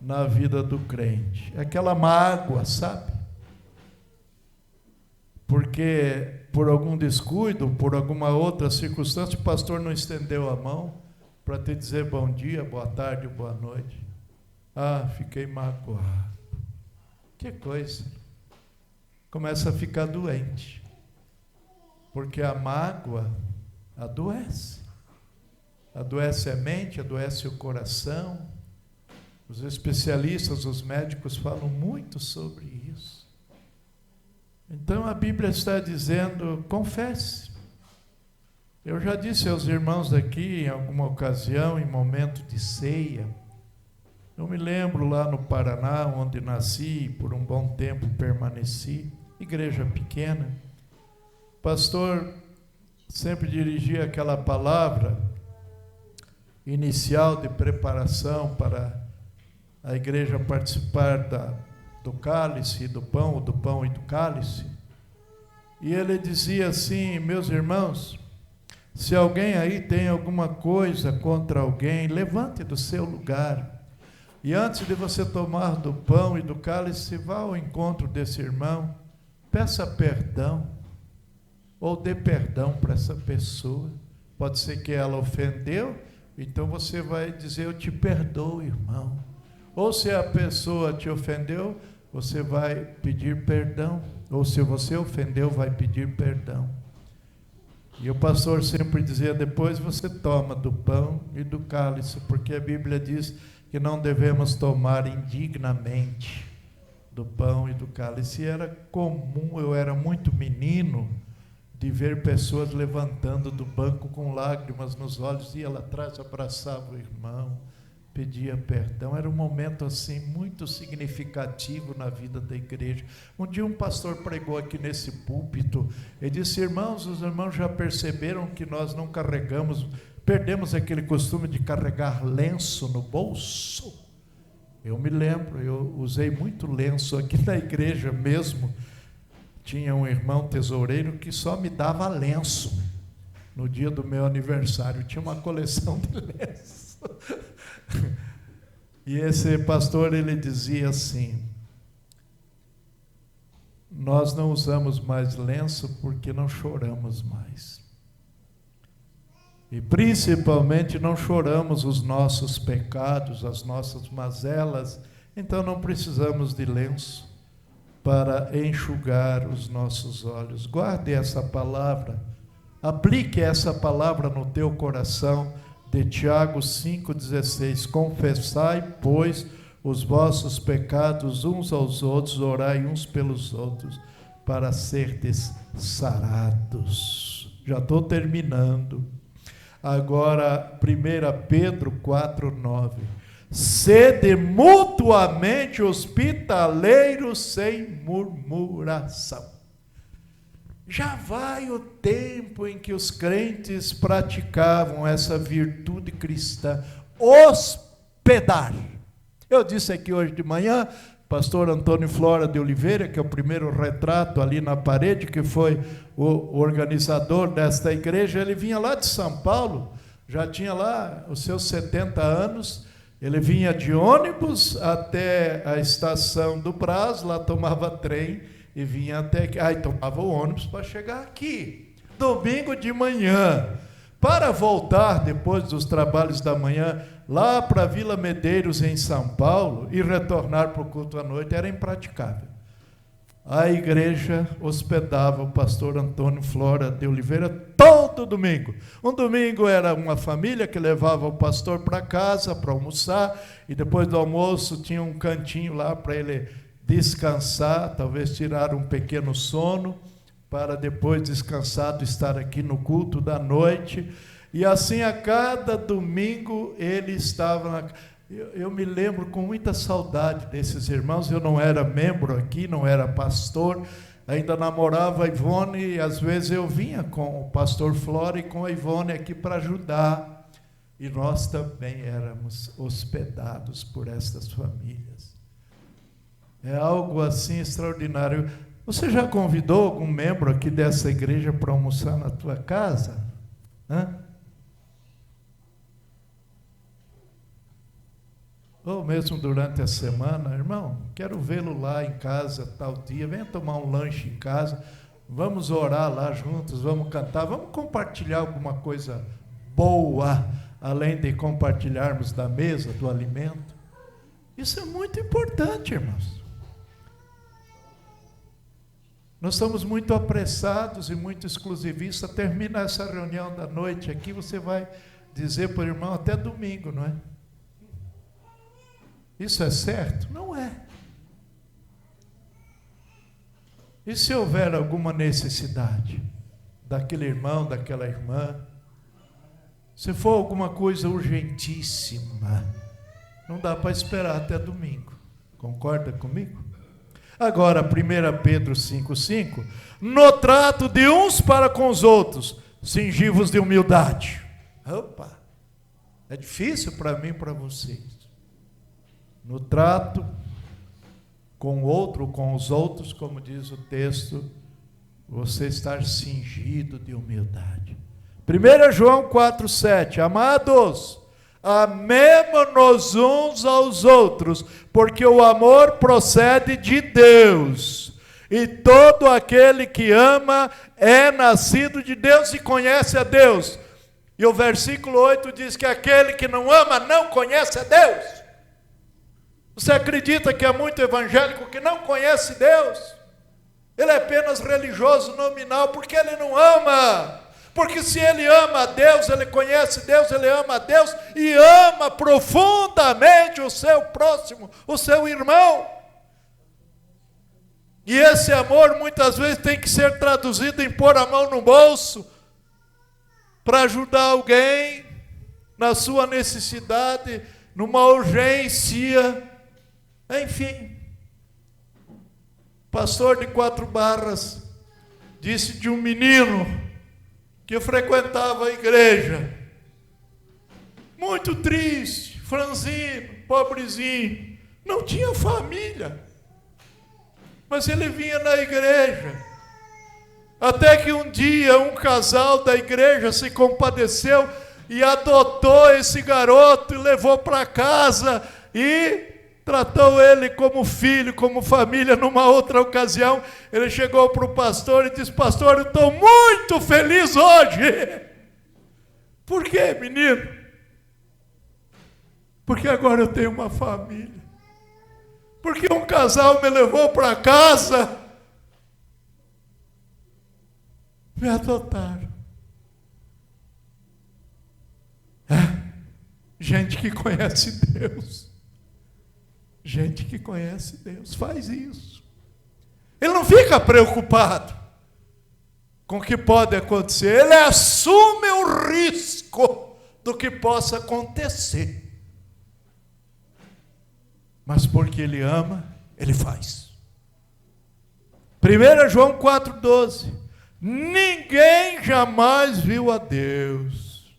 na vida do crente. Aquela mágoa, sabe? Porque por algum descuido, por alguma outra circunstância, o pastor não estendeu a mão para te dizer bom dia, boa tarde, boa noite. Fiquei magoado. Que coisa. Começa a ficar doente. Porque a mágoa adoece. Adoece a mente, adoece o coração. Os especialistas, os médicos falam muito sobre isso. Então a Bíblia está dizendo, confesse. Eu já disse aos irmãos aqui, em alguma ocasião, em momento de ceia, eu me lembro lá no Paraná, onde nasci, e por um bom tempo permaneci, igreja pequena. O pastor sempre dirigia aquela palavra inicial de preparação para a igreja participar do cálice e do pão, ou do pão e do cálice. E ele dizia assim, meus irmãos, Se alguém aí tem alguma coisa contra alguém, levante do seu lugar. E antes de você tomar do pão e do cálice, vá ao encontro desse irmão, peça perdão, ou dê perdão para essa pessoa. Pode ser que ela ofendeu, então você vai dizer, eu te perdoo, irmão. Ou se a pessoa te ofendeu, você vai pedir perdão. Ou se você ofendeu, vai pedir perdão. E o pastor sempre dizia, depois você toma do pão e do cálice, porque a Bíblia diz que não devemos tomar indignamente do pão e do cálice. E era comum, eu era muito menino, de ver pessoas levantando do banco com lágrimas nos olhos, ia lá atrás, abraçava o irmão, pedia perdão. Era um momento assim muito significativo na vida da igreja. Um dia um pastor pregou aqui nesse púlpito, ele disse, irmãos, os irmãos já perceberam que nós não perdemos aquele costume de carregar lenço no bolso? Eu me lembro, eu usei muito lenço aqui na igreja mesmo. Tinha um irmão tesoureiro que só me dava lenço no dia do meu aniversário. Tinha uma coleção de lenços. E esse pastor, ele dizia assim, nós não usamos mais lenço porque não choramos mais. E principalmente não choramos os nossos pecados, as nossas mazelas, então não precisamos de lenço para enxugar os nossos olhos. Guarde essa palavra, aplique essa palavra no teu coração, de Tiago 5,16, confessai, pois, os vossos pecados uns aos outros, orai uns pelos outros, para serdes sarados. Já estou terminando. Agora, 1 Pedro 4,9. Sede mutuamente hospitaleiros sem murmuração. Já vai o tempo em que os crentes praticavam essa virtude cristã, hospedar. Eu disse aqui hoje de manhã, pastor Antônio Flora de Oliveira, que é o primeiro retrato ali na parede, que foi o organizador desta igreja, ele vinha lá de São Paulo, já tinha lá os seus 70 anos, ele vinha de ônibus até a estação do Brás, lá tomava trem e vinha até aqui. Aí tomava o ônibus para chegar aqui. Domingo de manhã, para voltar depois dos trabalhos da manhã, lá para Vila Medeiros, em São Paulo, e retornar para o culto à noite, era impraticável. A igreja hospedava o pastor Antônio Flora de Oliveira todo domingo. Um domingo era uma família que levava o pastor para casa para almoçar, e depois do almoço tinha um cantinho lá para ele descansar, talvez tirar um pequeno sono, para depois descansado estar aqui no culto da noite. E assim a cada domingo ele estava Eu me lembro com muita saudade desses irmãos. Eu não era membro aqui, não era pastor, ainda namorava a Ivone, e às vezes eu vinha com o pastor Flora e com a Ivone aqui para ajudar. E nós também éramos hospedados por estas famílias. É algo assim extraordinário. Você já convidou algum membro aqui dessa igreja para almoçar na tua casa? Ou mesmo durante a semana, irmão, quero vê-lo lá em casa tal dia, venha tomar um lanche em casa, vamos orar lá juntos, vamos cantar, vamos compartilhar alguma coisa boa, além de compartilharmos da mesa, do alimento. Isso é muito importante, irmãos. Nós estamos muito apressados e muito exclusivistas. Termina essa reunião da noite aqui, você vai dizer para o irmão até domingo, não é? Isso é certo? Não é. E se houver alguma necessidade daquele irmão, daquela irmã, se for alguma coisa urgentíssima, não dá para esperar até domingo. Concorda comigo? Agora, 1 Pedro 5,5, no trato de uns para com os outros, cingivos de humildade. Opa, é difícil para mim e para vocês. No trato com o outro, com os outros, como diz o texto, você estar cingido de humildade. 1 João 4,7. Amados, amemo-nos uns aos outros, porque o amor procede de Deus. E todo aquele que ama é nascido de Deus e conhece a Deus. E o versículo 8 diz que aquele que não ama não conhece a Deus. Você acredita que há muito evangélico que não conhece Deus? Ele é apenas religioso nominal porque ele não ama. Porque se ele ama a Deus, ele conhece Deus, ele ama a Deus e ama profundamente o seu próximo, o seu irmão. E esse amor muitas vezes tem que ser traduzido em pôr a mão no bolso para ajudar alguém na sua necessidade, numa urgência, enfim. Pastor de 4 Barras disse de um menino que frequentava a igreja, muito triste, franzino, pobrezinho, não tinha família, mas ele vinha na igreja, até que um dia um casal da igreja se compadeceu e adotou esse garoto e levou para casa e tratou ele como filho, como família. Numa outra ocasião, ele chegou para o pastor e disse: pastor, eu estou muito feliz hoje. Por quê, menino? Porque agora eu tenho uma família. Porque um casal me levou para casa, me adotaram. Gente que conhece Deus. Gente que conhece Deus faz isso. Ele não fica preocupado com o que pode acontecer. Ele assume o risco do que possa acontecer. Mas porque ele ama, ele faz. 1 João 4,12. Ninguém jamais viu a Deus.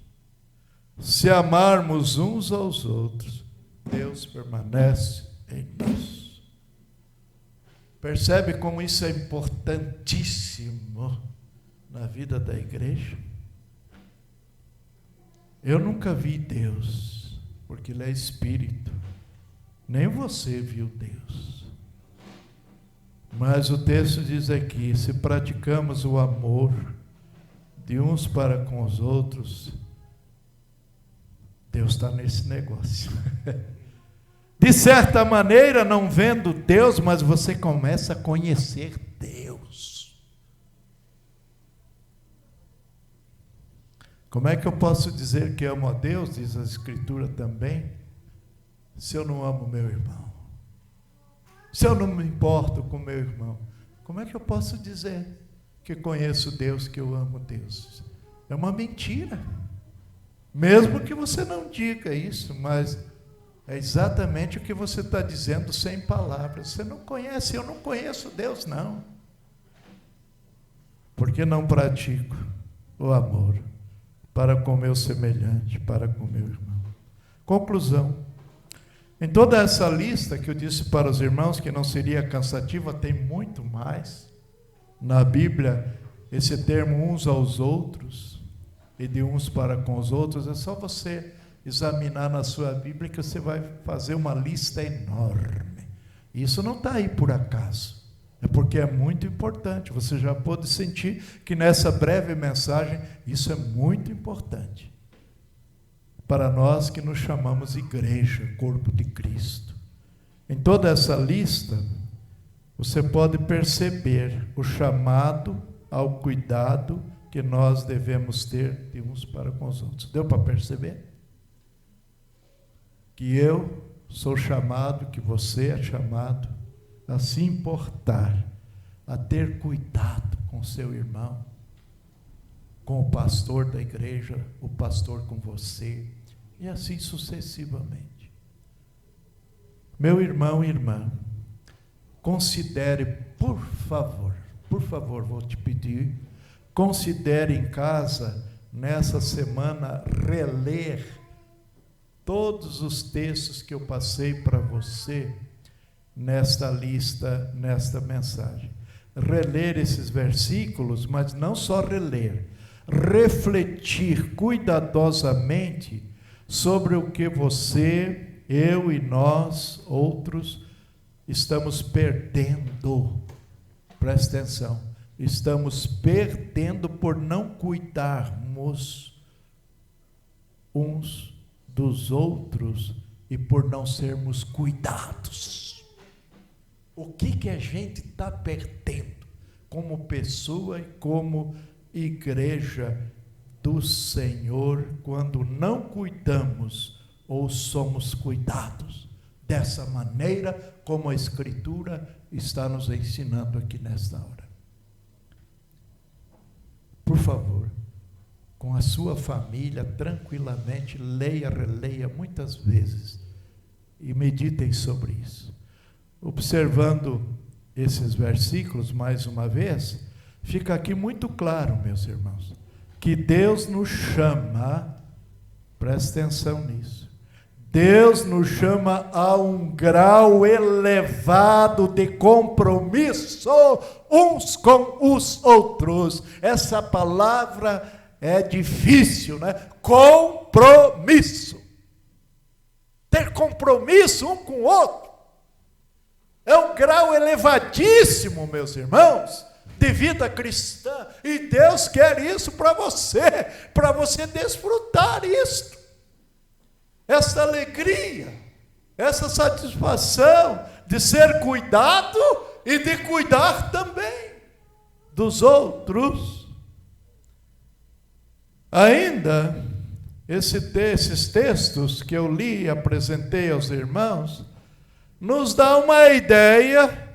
Se amarmos uns aos outros, Deus permanece em nós. Percebe como isso é importantíssimo na vida da igreja? Eu nunca vi Deus, porque Ele é Espírito. Nem você viu Deus. Mas o texto diz aqui: se praticamos o amor de uns para com os outros, Deus está nesse negócio. De certa maneira, não vendo Deus, mas você começa a conhecer Deus. Como é que eu posso dizer que amo a Deus, diz a Escritura também, se eu não amo meu irmão? Se eu não me importo com meu irmão, como é que eu posso dizer que conheço Deus, que eu amo Deus? É uma mentira. Mesmo que você não diga isso, mas é exatamente o que você está dizendo sem palavras. Você não conhece, eu não conheço Deus, não. Porque não pratico o amor para com o meu semelhante, para com o meu irmão. Conclusão. Em toda essa lista que eu disse para os irmãos que não seria cansativa, tem muito mais. Na Bíblia, esse termo uns aos outros e de uns para com os outros, é só você examinar na sua Bíblia que você vai fazer uma lista enorme. Isso não está aí por acaso, é porque é muito importante. Você já pode sentir que nessa breve mensagem isso é muito importante para nós que nos chamamos igreja, corpo de Cristo. Em toda essa lista, você pode perceber o chamado ao cuidado que nós devemos ter de uns para com os outros. Deu para perceber? Que eu sou chamado, que você é chamado a se importar, a ter cuidado com seu irmão, com o pastor da igreja, o pastor com você, e assim sucessivamente. Meu irmão e irmã, considere, por favor, vou te pedir, considere em casa, nessa semana, reler todos os textos que eu passei para você, nesta lista, nesta mensagem. Reler esses versículos, mas não só reler, refletir cuidadosamente sobre o que você, eu e nós, outros, estamos perdendo. Presta atenção. Estamos perdendo por não cuidarmos uns dos outros e por não sermos cuidados. O que a gente está perdendo como pessoa e como igreja do Senhor quando não cuidamos ou somos cuidados dessa maneira como a Escritura está nos ensinando aqui nesta hora? Por favor, com a sua família, tranquilamente, leia, releia muitas vezes e meditem sobre isso. Observando esses versículos mais uma vez, fica aqui muito claro, meus irmãos, que Deus nos chama, presta atenção nisso, Deus nos chama a um grau elevado de compromisso uns com os outros. Essa palavra é difícil, né? Compromisso. Ter compromisso um com o outro. É um grau elevadíssimo, meus irmãos, de vida cristã. E Deus quer isso para você desfrutar isto. Essa alegria, essa satisfação de ser cuidado e de cuidar também dos outros. Ainda, esses textos que eu li e apresentei aos irmãos, nos dá uma ideia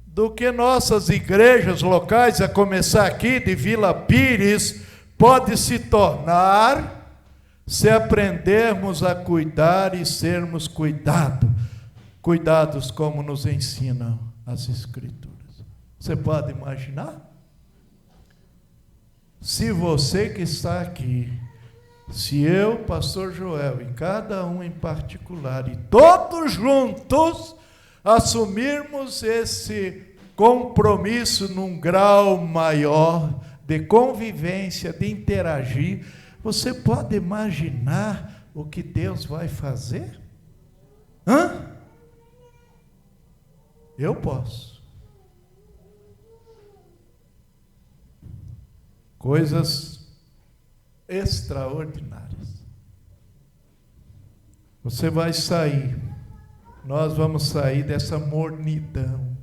do que nossas igrejas locais, a começar aqui de Vila Pires, pode se tornar se aprendermos a cuidar e sermos cuidados como nos ensinam as Escrituras. Você pode imaginar? Se você que está aqui, se eu, pastor Joel, e cada um em particular, e todos juntos, assumirmos esse compromisso num grau maior de convivência, de interagir, você pode imaginar o que Deus vai fazer? Eu posso. Coisas extraordinárias. Você vai sair, nós vamos sair dessa mornidão.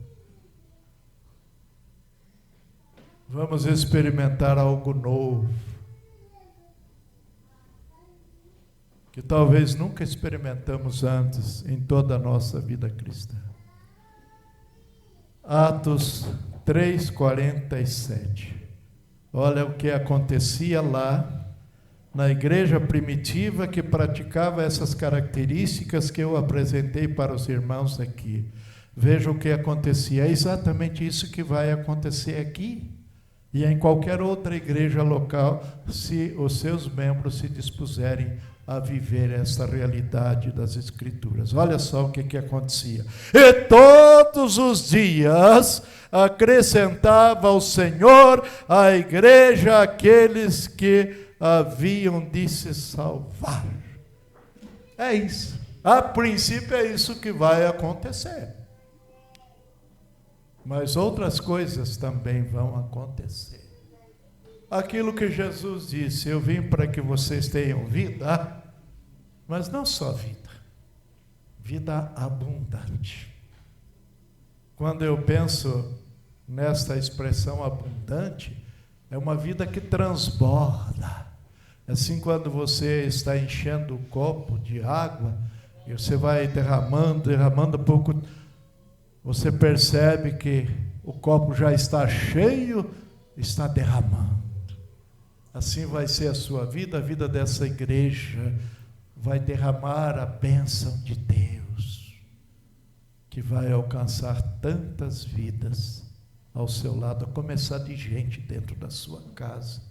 Vamos experimentar algo novo, que talvez nunca experimentamos antes em toda a nossa vida cristã. Atos 3:47. Olha o que acontecia lá na igreja primitiva que praticava essas características que eu apresentei para os irmãos aqui. Veja o que acontecia. É exatamente isso que vai acontecer aqui e em qualquer outra igreja local, se os seus membros se dispuserem a viver essa realidade das Escrituras. Olha só o que acontecia. E todos os dias acrescentava o Senhor à igreja aqueles que haviam de se salvar. É isso. A princípio é isso que vai acontecer. Mas outras coisas também vão acontecer. Aquilo que Jesus disse, eu vim para que vocês tenham vida, mas não só vida, vida abundante. Quando eu penso nesta expressão abundante, é uma vida que transborda. Assim, quando você está enchendo o copo de água, e você vai derramando pouco, você percebe que o copo já está cheio, está derramando. Assim vai ser a sua vida, a vida dessa igreja vai derramar a bênção de Deus, que vai alcançar tantas vidas ao seu lado, a começar de gente dentro da sua casa,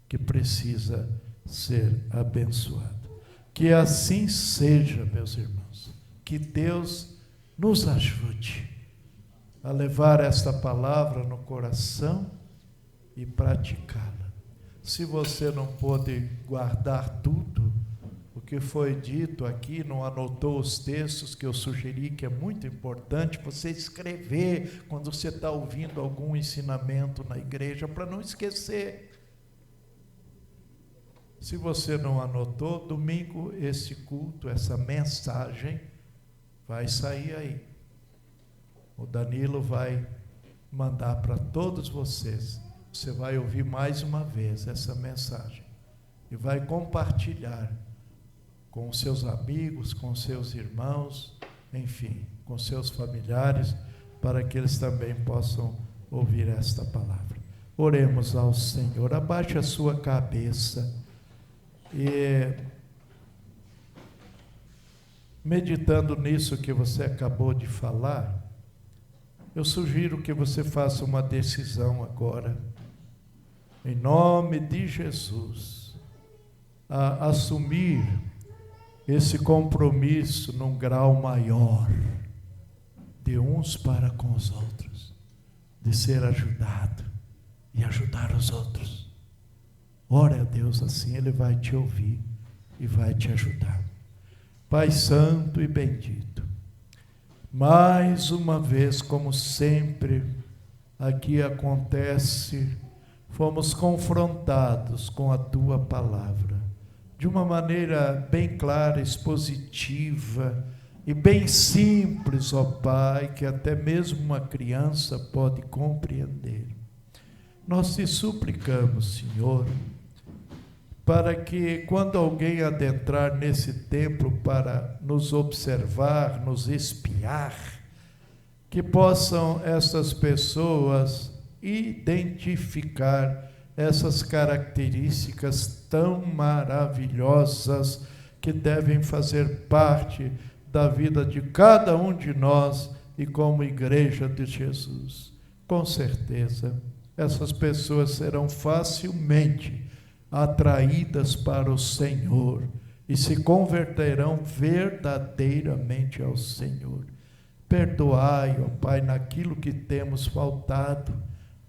que precisa ser abençoado. Que assim seja, meus irmãos, que Deus nos ajude a levar esta palavra no coração e praticá-la. Se você não pôde guardar tudo o que foi dito aqui, não anotou os textos que eu sugeri, que é muito importante você escrever quando você está ouvindo algum ensinamento na igreja, para não esquecer. Se você não anotou, domingo esse culto, essa mensagem vai sair aí. O Danilo vai mandar para todos vocês. Você vai ouvir mais uma vez essa mensagem e vai compartilhar com os seus amigos, com os seus irmãos, enfim, com seus familiares, para que eles também possam ouvir esta palavra. Oremos ao Senhor. Abaixe a sua cabeça e, meditando nisso que você acabou de falar, eu sugiro que você faça uma decisão agora, em nome de Jesus, a assumir esse compromisso num grau maior, de uns para com os outros, de ser ajudado e ajudar os outros. Ore a Deus assim, Ele vai te ouvir e vai te ajudar. Pai Santo e bendito, mais uma vez, como sempre aqui acontece, fomos confrontados com a Tua palavra, de uma maneira bem clara, expositiva e bem simples, ó Pai, que até mesmo uma criança pode compreender. Nós te suplicamos, Senhor, para que quando alguém adentrar nesse templo para nos observar, nos espiar, que possam essas pessoas identificar essas características tão maravilhosas que devem fazer parte da vida de cada um de nós e como igreja de Jesus. Com certeza, essas pessoas serão facilmente atraídas para o Senhor e se converterão verdadeiramente ao Senhor. Perdoai, ó Pai, naquilo que temos faltado,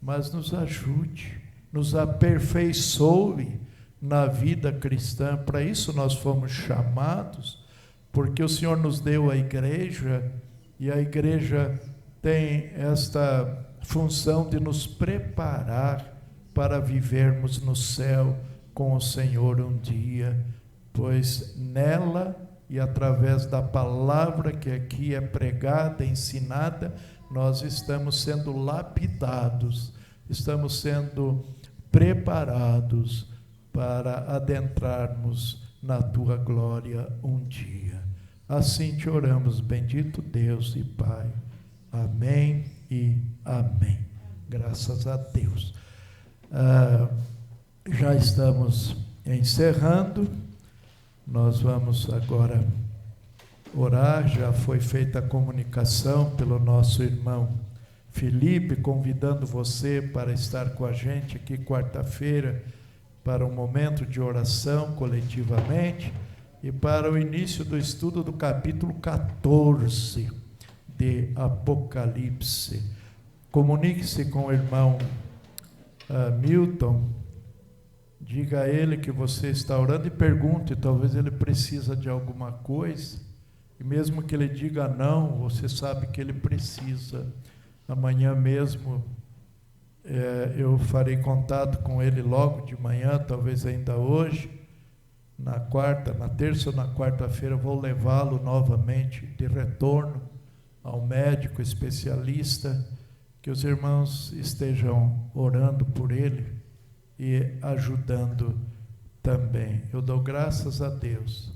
mas nos ajude, nos aperfeiçoe na vida cristã. Para isso nós fomos chamados, porque o Senhor nos deu a igreja, e a igreja tem esta função de nos preparar para vivermos no céu com o Senhor um dia, pois nela e através da palavra que aqui é pregada, ensinada, nós estamos sendo lapidados, estamos sendo preparados para adentrarmos na Tua glória um dia. Assim te oramos, bendito Deus e Pai. Amém e amém. Graças a Deus. Já estamos encerrando, nós vamos agora orar. Já foi feita a comunicação pelo nosso irmão Felipe, convidando você para estar com a gente aqui quarta-feira, para um momento de oração coletivamente, e para o início do estudo do capítulo 14 de Apocalipse. Comunique-se com o irmão Milton, diga a ele que você está orando e pergunte, talvez ele precisa de alguma coisa, e mesmo que ele diga não, você sabe que ele precisa. Amanhã mesmo eu farei contato com ele logo de manhã, talvez ainda hoje, na terça ou na quarta-feira vou levá-lo novamente de retorno ao médico especialista, que os irmãos estejam orando por ele e ajudando também. Eu dou graças a Deus,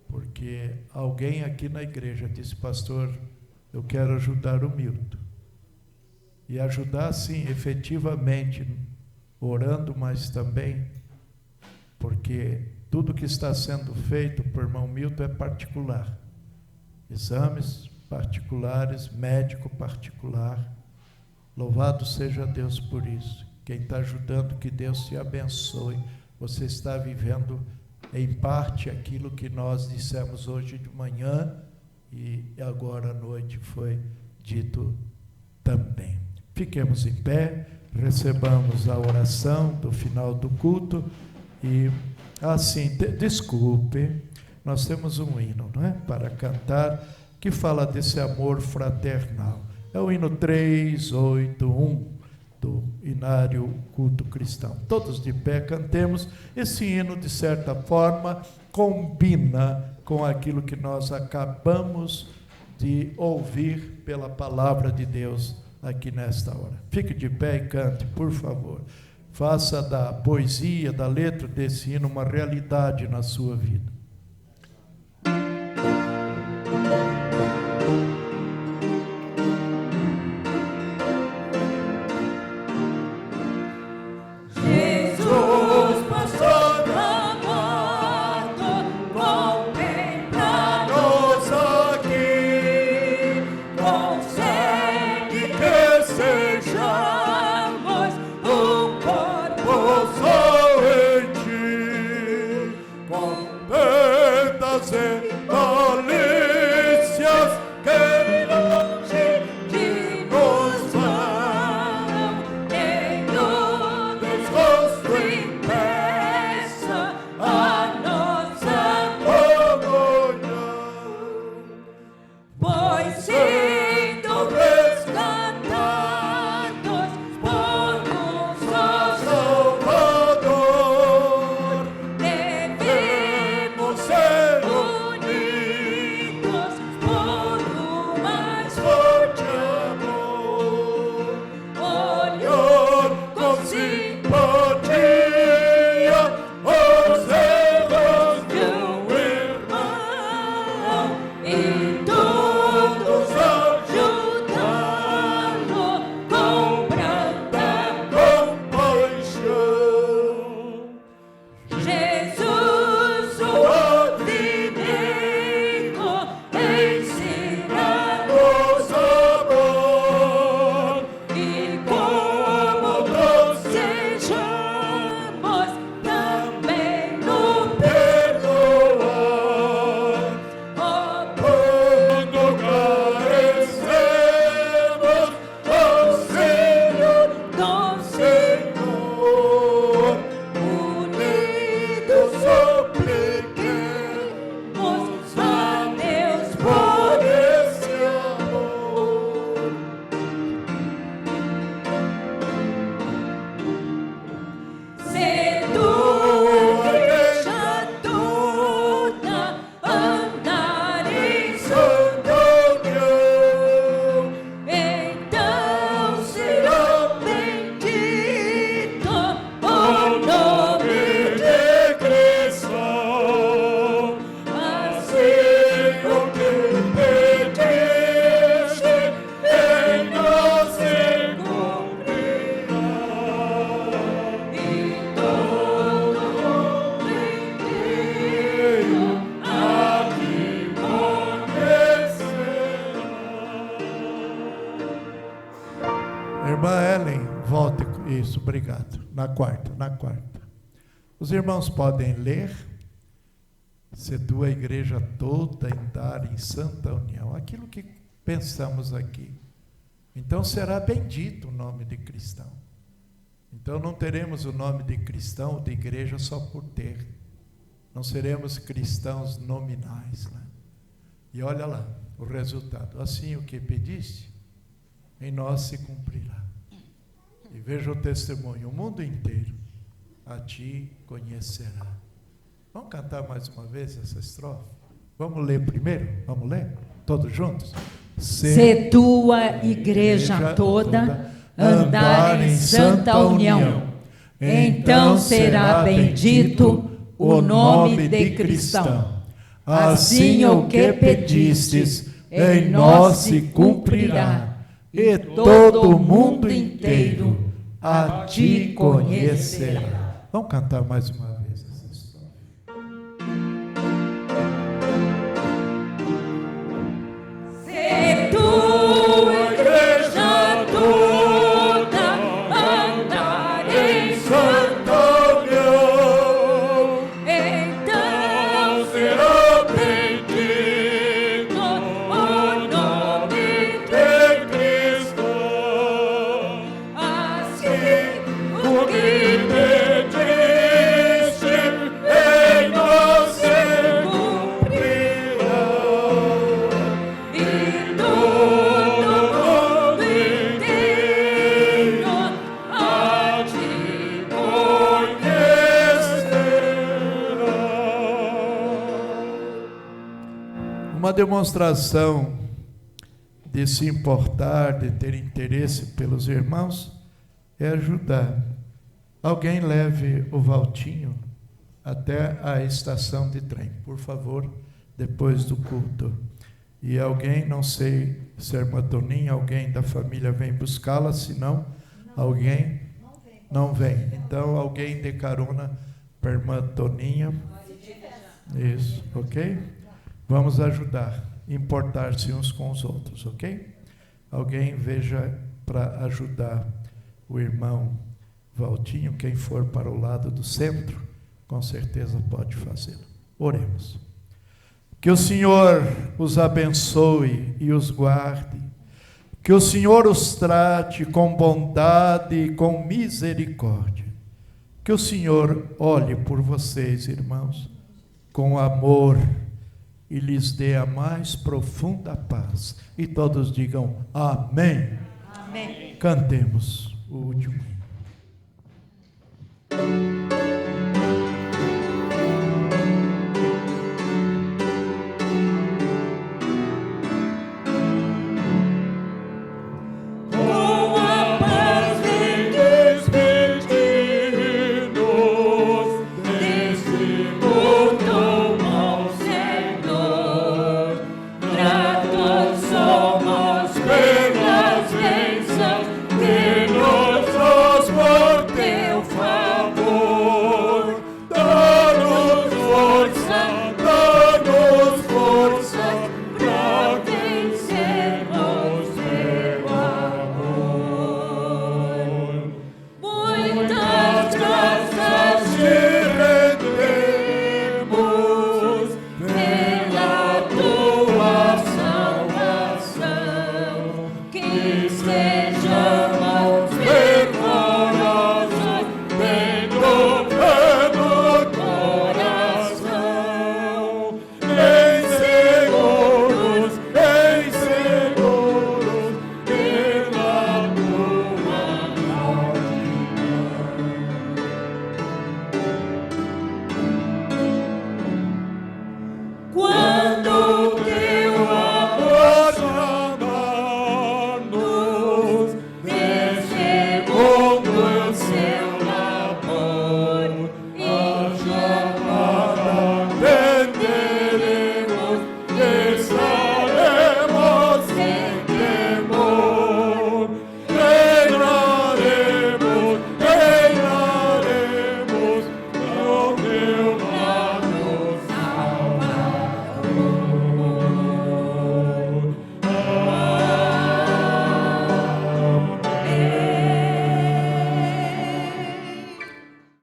porque alguém aqui na igreja disse: pastor, eu quero ajudar o Milton. E ajudar, sim, efetivamente, orando, mas também, porque tudo que está sendo feito por irmão Milton é particular. Exames particulares, médico particular. Louvado seja Deus por isso. Quem está ajudando, que Deus te abençoe. Você está vivendo em parte aquilo que nós dissemos hoje de manhã e agora à noite foi dito também. Fiquemos em pé, recebamos a oração do final do culto e assim, desculpe, nós temos um hino, não é? Para cantar, que fala desse amor fraternal. É o hino 381 do Inário Culto Cristão. Todos de pé cantemos. Esse hino, de certa forma, combina com aquilo que nós acabamos de ouvir pela palavra de Deus aqui nesta hora. Fique de pé e cante, por favor. Faça da poesia, da letra desse hino uma realidade na sua vida. Jesus passou da morte, contempla-nos aqui, consegue que sejamos um corpo Só em ti, com tantas delícias que longe de nos vão, nenhum desgosto impeça a nossa comunhão, pois sendo resgatados por um só Salvador, devemos ser unidos por um mais forte amor, olhar com simpatia os erros de um irmão e todos ajudá-lo com branda compaixão. Jesus, o amigo, ensina-nos Amor, e como nós sejamos também no perdoar quando carecemos, ó Senhor, do Senhor, unidos supliquemos a Deus por por esse amor. ser tua igreja toda, andar em Santa união, então será bendito o nome de Cristo, assim o que pediste em nós se cumprirá. e todo mundo inteiro aqui Irmã Ellen, volte. Isso, obrigado. Na quarta. Os irmãos podem ler. Sedu a igreja toda andar em santa união. Aquilo que pensamos aqui. Então será bendito o nome de cristão. Então não teremos o nome de cristão ou de igreja só por ter. Não seremos cristãos nominais, né? E olha lá o resultado. Assim o que pediste, em nós se cumprirá. E veja o testemunho, o mundo inteiro a ti conhecerá. Vamos cantar mais uma vez essa estrofe? Vamos ler primeiro? Vamos ler? Todos juntos? Se tua igreja toda andar em santa união, então será bendito o nome de cristão. Assim o que pedistes em nós se cumprirá, e todo o mundo inteiro a ti conhecerá. Vamos cantar mais uma vez essa história. Se tua igreja toda andar em Santa união, então será bendito o nome de Cristo, Uma demonstração de se importar, de ter interesse pelos irmãos, é ajudar. Alguém leve o Valtinho até a estação de trem, por favor, depois do culto. E alguém, não sei se a irmã Toninha, alguém da família vem buscá-la, se não, alguém não vem. Então, alguém dê carona para a irmã Toninha. Isso, ok? Vamos ajudar, importar-se uns com os outros, ok? Alguém veja para ajudar o irmão Valtinho, quem for para o lado do centro, com certeza pode fazê-lo. Oremos. Que o Senhor os abençoe e os guarde, que o Senhor os trate com bondade e com misericórdia, que o Senhor olhe por vocês, irmãos, com amor e lhes dê a mais profunda paz. E todos digam amém. Amém. Cantemos o último.